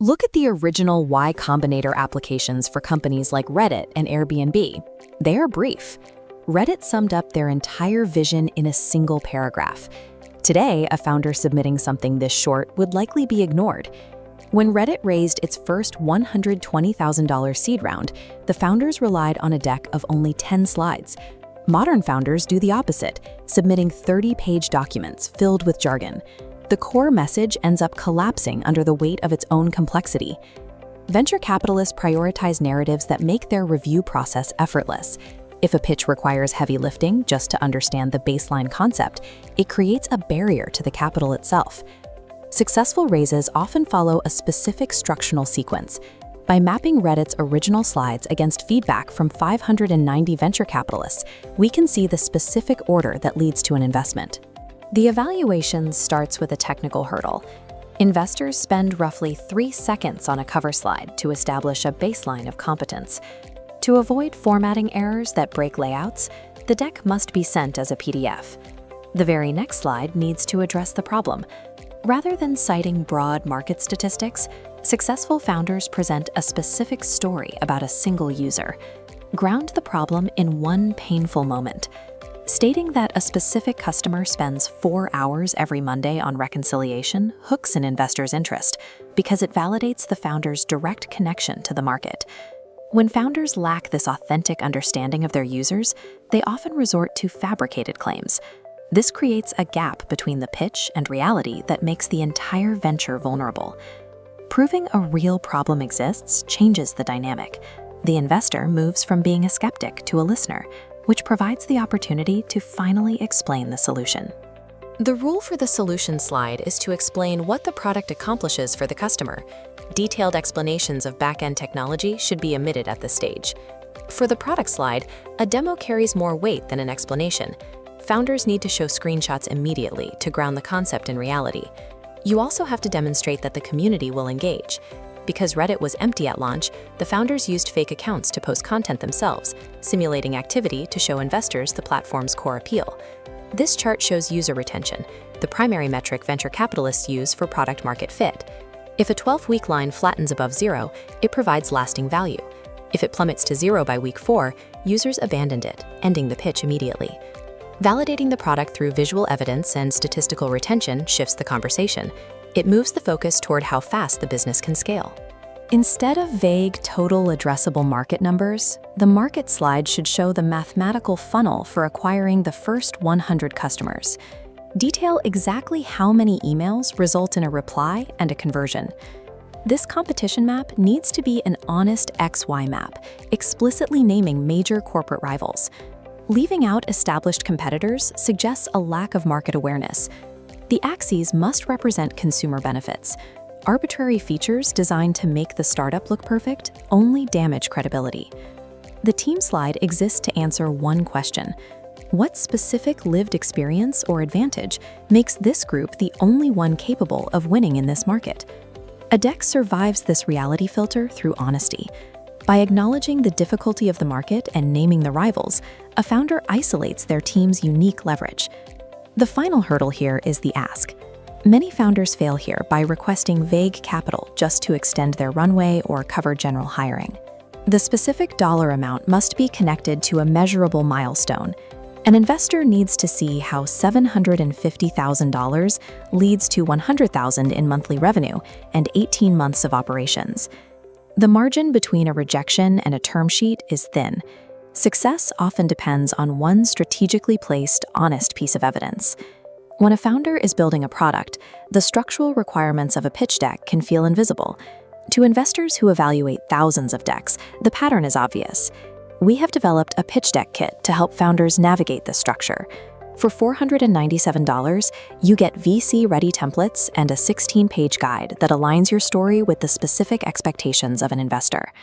Look at the original Y Combinator applications for companies like Reddit and Airbnb. They are brief. Reddit summed up their entire vision in a single paragraph. Today, a founder submitting something this short would likely be ignored. When Reddit raised its first $120,000 seed round, the founders relied on a deck of only 10 slides. Modern founders do the opposite, submitting 30-page documents filled with jargon. The core message ends up collapsing under the weight of its own complexity. Venture capitalists prioritize narratives that make their review process effortless. If a pitch requires heavy lifting just to understand the baseline concept, it creates a barrier to the capital itself. Successful raises often follow a specific structural sequence. By mapping Reddit's original slides against feedback from 590 venture capitalists, we can see the specific order that leads to an investment. The evaluation starts with a technical hurdle. Investors spend roughly 3 seconds on a cover slide to establish a baseline of competence. To avoid formatting errors that break layouts, the deck must be sent as a PDF. The very next slide needs to address the problem. Rather than citing broad market statistics, successful founders present a specific story about a single user. Ground the problem in one painful moment. Stating that a specific customer spends 4 hours every Monday on reconciliation hooks an investor's interest because it validates the founder's direct connection to the market. When founders lack this authentic understanding of their users, they often resort to fabricated claims. This creates a gap between the pitch and reality that makes the entire venture vulnerable. Proving a real problem exists changes the dynamic. The investor moves from being a skeptic to a listener, which provides the opportunity to finally explain the solution. The rule for the solution slide is to explain what the product accomplishes for the customer. Detailed explanations of back-end technology should be omitted at this stage. For the product slide, a demo carries more weight than an explanation. Founders need to show screenshots immediately to ground the concept in reality. You also have to demonstrate that the community will engage. Because Reddit was empty at launch, the founders used fake accounts to post content themselves, simulating activity to show investors the platform's core appeal. This chart shows user retention, the primary metric venture capitalists use for product-market fit. If a 12-week line flattens above 0, it provides lasting value. If it plummets to 0 by week 4, users abandoned it, ending the pitch immediately. Validating the product through visual evidence and statistical retention shifts the conversation. It moves the focus toward how fast the business can scale. Instead of vague total addressable market numbers, the market slide should show the mathematical funnel for acquiring the first 100 customers. Detail exactly how many emails result in a reply and a conversion. This competition map needs to be an honest XY map, explicitly naming major corporate rivals. Leaving out established competitors suggests a lack of market awareness. The axes must represent consumer benefits. Arbitrary features designed to make the startup look perfect only damage credibility. The team slide exists to answer one question: what specific lived experience or advantage makes this group the only one capable of winning in this market? A deck survives this reality filter through honesty. By acknowledging the difficulty of the market and naming the rivals, a founder isolates their team's unique leverage. The final hurdle here is the ask. Many founders fail here by requesting vague capital just to extend their runway or cover general hiring. The specific dollar amount must be connected to a measurable milestone. An investor needs to see how $750,000 leads to $100,000 in monthly revenue and 18 months of operations. The margin between a rejection and a term sheet is thin. Success often depends on one strategically placed, honest piece of evidence. When a founder is building a product, the structural requirements of a pitch deck can feel invisible. To investors who evaluate thousands of decks, the pattern is obvious. We have developed a pitch deck kit to help founders navigate this structure. For $497, you get VC-ready templates and a 16-page guide that aligns your story with the specific expectations of an investor.